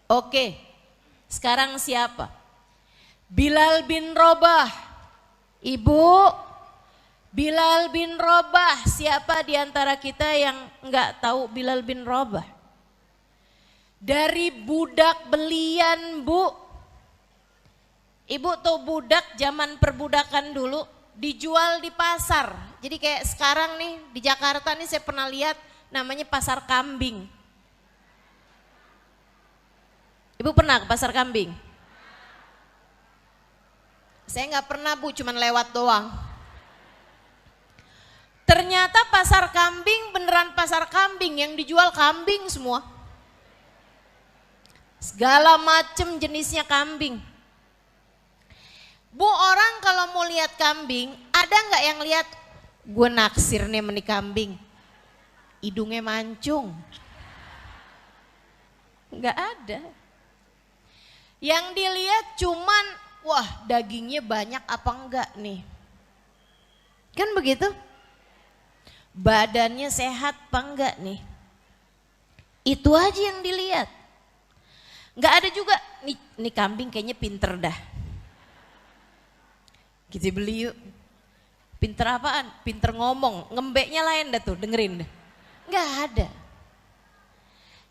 Oke, sekarang siapa? Bilal bin Rabah. Ibu, Bilal bin Rabah. Siapa di antara kita yang enggak tahu Bilal bin Rabah? Dari budak belian, Bu. Ibu tahu budak zaman perbudakan dulu dijual di pasar. Jadi kayak sekarang nih di Jakarta nih saya pernah lihat namanya pasar kambing. Ibu pernah ke pasar kambing? Saya nggak pernah, Bu, cuman lewat doang. Ternyata pasar kambing beneran pasar kambing, yang dijual kambing semua. Segala macem jenisnya kambing. Bu, orang kalau mau lihat kambing, ada nggak yang lihat gue naksir nih meni kambing, hidungnya mancung? Nggak ada. Yang dilihat cuman, wah dagingnya banyak apa enggak nih? Kan begitu? Badannya sehat apa enggak nih? Itu aja yang dilihat. Nggak ada juga, nih kambing kayaknya pinter dah. Kita beli yuk. Pinter apaan? Pinter ngomong, ngembeknya lain dah tuh, dengerin deh. Nggak ada.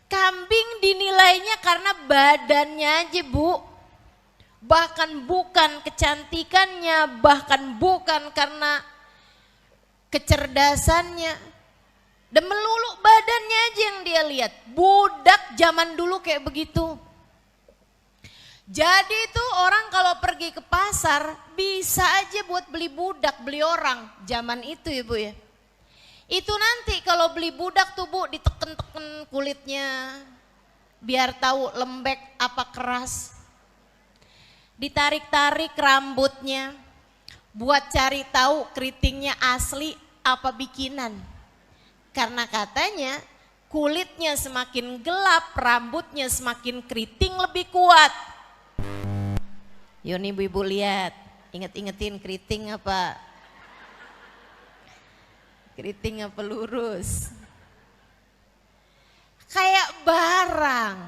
Kambing dinilainya karena badannya aja, Bu. Bahkan bukan kecantikannya, bahkan bukan karena kecerdasannya. Dan melulu badannya aja yang dia lihat. Budak zaman dulu kayak begitu. Jadi itu orang kalau pergi ke pasar bisa aja buat beli budak, beli orang. Zaman itu ya, Bu ya. Itu nanti kalau beli budak tuh, Bu, diteken-teken kulitnya biar tahu lembek apa keras. Ditarik-tarik rambutnya buat cari tahu keritingnya asli apa bikinan. Karena katanya kulitnya semakin gelap, rambutnya semakin keriting lebih kuat. Yuk nih ibu-ibu lihat, inget-ingetin keriting apa? Keriting apa lurus? Kayak barang,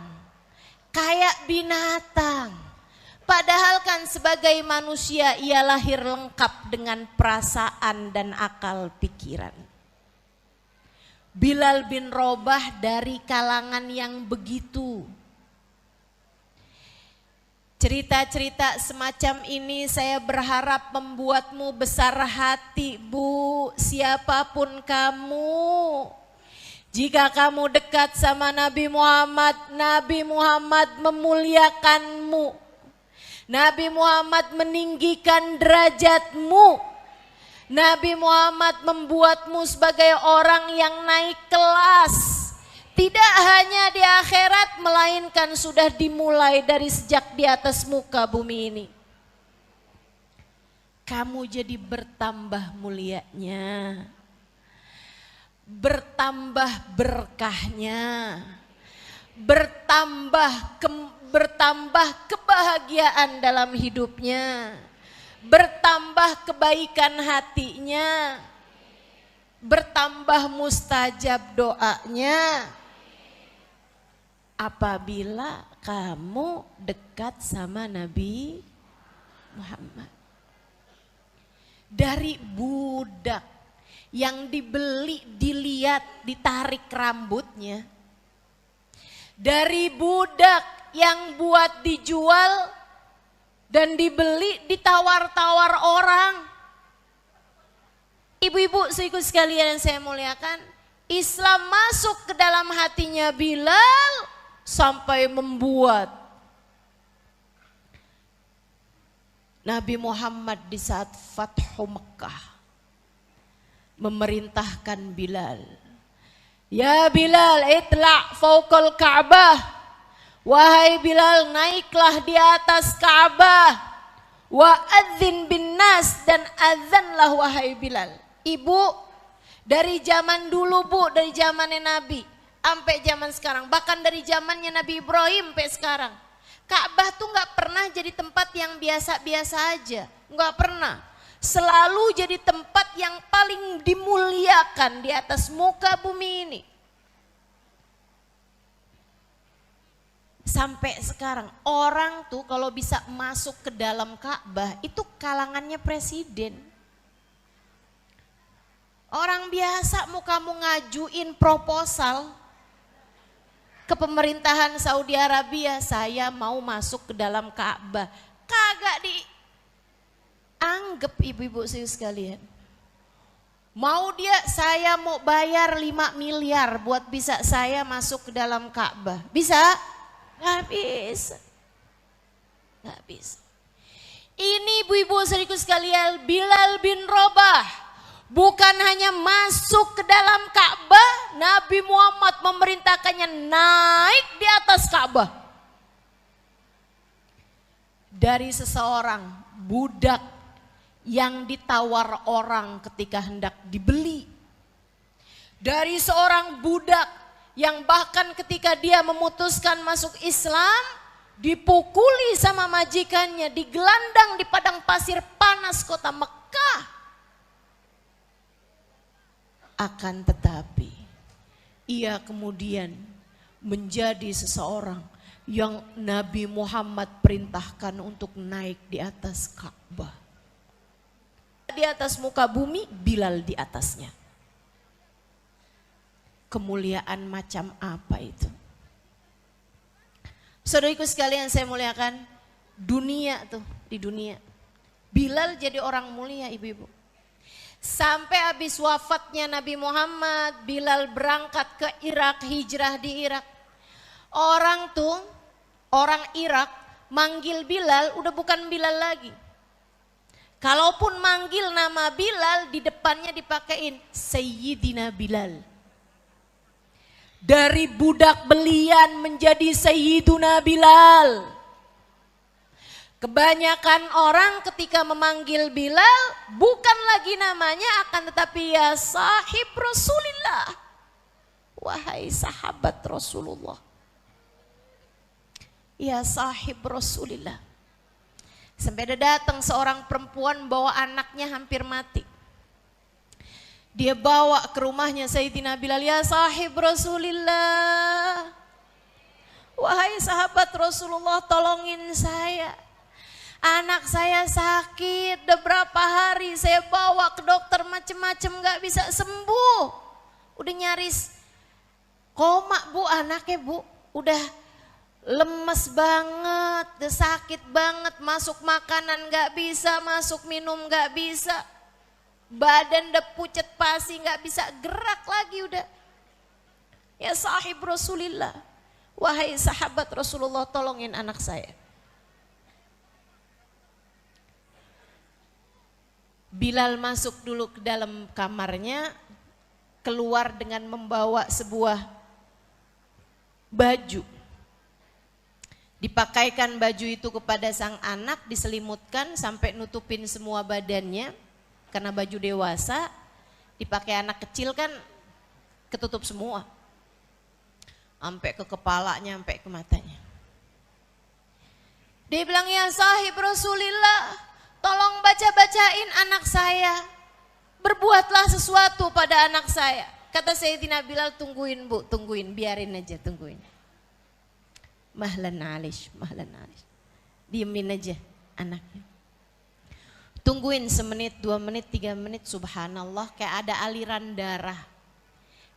kayak binatang. Padahal kan sebagai manusia ia lahir lengkap dengan perasaan dan akal pikiran. Bilal bin Rabah dari kalangan yang begitu. Cerita-cerita semacam ini saya berharap membuatmu besar hati, Bu, siapapun kamu. Jika kamu dekat sama Nabi Muhammad memuliakanmu. Nabi Muhammad meninggikan derajatmu. Nabi Muhammad membuatmu sebagai orang yang naik kelas. Tidak hanya di akhirat, melainkan sudah dimulai dari sejak di atas muka bumi ini. Kamu jadi bertambah mulianya, bertambah berkahnya, bertambah kebahagiaan dalam hidupnya, bertambah kebaikan hatinya, bertambah mustajab doanya. Apabila kamu dekat sama Nabi Muhammad. Dari budak yang dibeli, dilihat, ditarik rambutnya. Dari budak yang buat dijual dan dibeli, ditawar-tawar orang. Ibu-ibu seiku sekalian yang saya muliakan, Islam masuk ke dalam hatinya Bilal sampai membuat Nabi Muhammad di saat Fathu Mekah memerintahkan Bilal, ya Bilal, itla' fauqal Ka'bah. Wahai Bilal, naiklah di atas Ka'bah. Wa adzin bin nas, dan azanlah wahai Bilal. Ibu, dari zaman dulu, Bu, dari zamannya Nabi sampai zaman sekarang, bahkan dari zamannya Nabi Ibrahim sampai sekarang, Ka'bah tuh nggak pernah jadi tempat yang biasa-biasa aja, nggak pernah. Selalu jadi tempat yang paling dimuliakan di atas muka bumi ini. Sampai sekarang orang tuh kalau bisa masuk ke dalam Ka'bah itu kalangannya presiden. Orang biasa mau kamu ngajuin proposal ke pemerintahan Saudi Arabia, saya mau masuk ke dalam Ka'bah, kagak dianggap ibu-ibu sekalian. Mau dia, saya mau bayar 5 miliar buat bisa saya masuk ke dalam Ka'bah. Bisa? Gak bisa. Gak bisa. Ini ibu-ibu saudaraku sekalian, Bilal bin Rabah bukan hanya masuk ke dalam Ka'bah, Nabi Muhammad memerintahkannya naik di atas Ka'bah. Dari seseorang budak yang ditawar orang ketika hendak dibeli. Dari seorang budak yang bahkan ketika dia memutuskan masuk Islam, dipukuli sama majikannya, digelandang di padang pasir panas kota Mekah. Akan tetapi ia kemudian menjadi seseorang yang Nabi Muhammad perintahkan untuk naik di atas Ka'bah. Di atas muka bumi, Bilal di atasnya. Kemuliaan macam apa itu? Saudaraku sekalian saya muliakan, dunia tuh, di dunia Bilal jadi orang mulia ibu-ibu. Sampai habis wafatnya Nabi Muhammad, Bilal berangkat ke Irak, hijrah di Irak. Orang tuh, orang Irak manggil Bilal udah bukan Bilal lagi. Kalaupun manggil nama Bilal, di depannya dipakein Sayyidina Bilal. Dari budak belian menjadi Sayyiduna Bilal. Kebanyakan orang ketika memanggil Bilal bukan lagi namanya, akan tetapi ya sahib Rasulillah. Wahai sahabat Rasulullah. Ya sahib Rasulillah. Sampai ada datang seorang perempuan bawa anaknya hampir mati. Dia bawa ke rumahnya Sayyidina Bilal, ya sahib Rasulillah. Wahai sahabat Rasulullah, tolongin saya. Anak saya sakit, udah berapa hari saya bawa ke dokter macem-macem gak bisa sembuh. Udah nyaris koma bu anaknya bu, udah lemes banget, udah sakit banget, masuk makanan gak bisa, masuk minum gak bisa. Badan udah pucet pasi, gak bisa gerak lagi udah. Ya sahib Rasulillah, wahai sahabat Rasulullah, tolongin anak saya. Bilal masuk dulu ke dalam kamarnya, keluar dengan membawa sebuah baju. Dipakaikan baju itu kepada sang anak, diselimutkan sampai nutupin semua badannya. Karena baju dewasa, dipakai anak kecil kan ketutup semua. Sampai ke kepalanya, sampai ke matanya. Dia bilang, ya sahib Rasulillah, tolong baca-bacain anak saya. Berbuatlah sesuatu pada anak saya. Kata Sayyidina Bilal, tungguin bu, tungguin, biarin aja, tungguin. Mahlan alish, mahlan alish. Diemin aja anaknya. Tungguin semenit, 2 menit, 3 menit, subhanallah kayak ada aliran darah.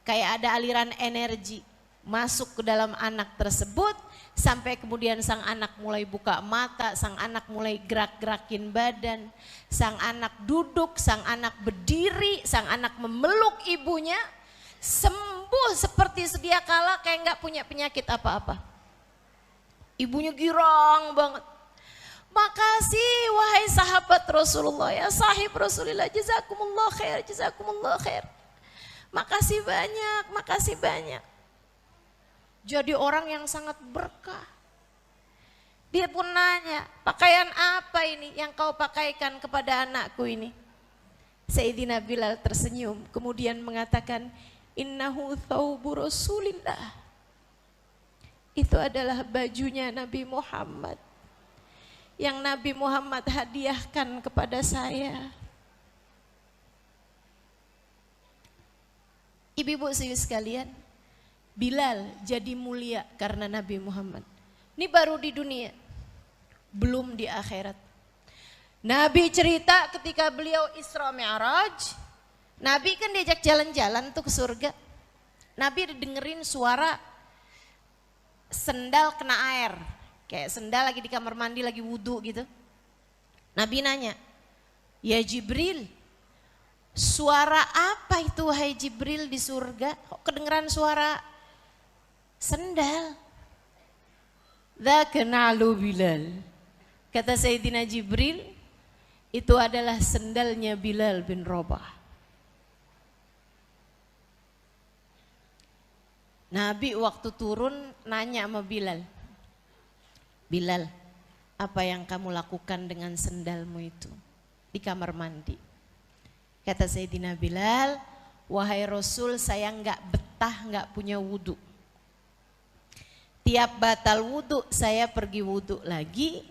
Kayak ada aliran energi masuk ke dalam anak tersebut. Sampai kemudian sang anak mulai buka mata, sang anak mulai gerak-gerakin badan. Sang anak duduk, sang anak berdiri, sang anak memeluk ibunya. Sembuh seperti sedia kala, kayak gak punya penyakit apa-apa. Ibunya girang banget. Makasih wahai sahabat Rasulullah, ya sahib Rasulillah, jazakumullah khair, jazakumullah khair. Makasih banyak, makasih banyak. Jadi orang yang sangat berkah. Dia pun nanya, pakaian apa ini yang kau pakaikan kepada anakku ini? Sayyidina Bilal tersenyum, kemudian mengatakan, innahu thawbu Rasulillah. Itu adalah bajunya Nabi Muhammad. Yang Nabi Muhammad hadiahkan kepada saya. Ibu-ibu sekalian, Bilal jadi mulia karena Nabi Muhammad. Ini baru di dunia, belum di akhirat. Nabi cerita ketika beliau Isra Mi'raj, Nabi kan diajak jalan-jalan tuh ke surga. Nabi dengerin suara sendal kena air, kayak sendal lagi di kamar mandi lagi wudhu gitu. Nabi nanya, ya Jibril, suara apa itu wahai Jibril di surga? Kok kedengeran suara sendal? Dzaka na'lu Bilal. Kata Sayyidina Jibril, itu adalah sendalnya Bilal bin Rabah. Nabi waktu turun nanya sama Bilal, Bilal, apa yang kamu lakukan dengan sendalmu itu di kamar mandi? Kata Sayyidina Bilal, wahai Rasul, saya enggak betah, enggak punya wudhu. Tiap batal wudhu saya pergi wudhu lagi.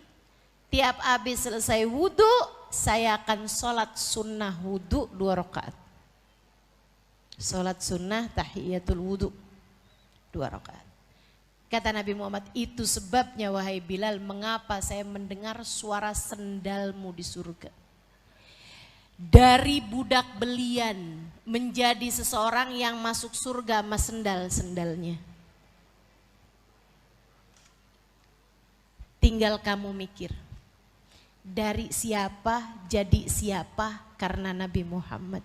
Tiap habis selesai wudhu saya akan sholat sunnah wudhu 2 rakaat. Sholat sunnah tahiyatul wudhu 2 rakaat. Kata Nabi Muhammad, itu sebabnya wahai Bilal mengapa saya mendengar suara sendalmu di surga. Dari budak belian menjadi seseorang yang masuk surga sama sendal-sendalnya. Tinggal kamu mikir, dari siapa jadi siapa karena Nabi Muhammad.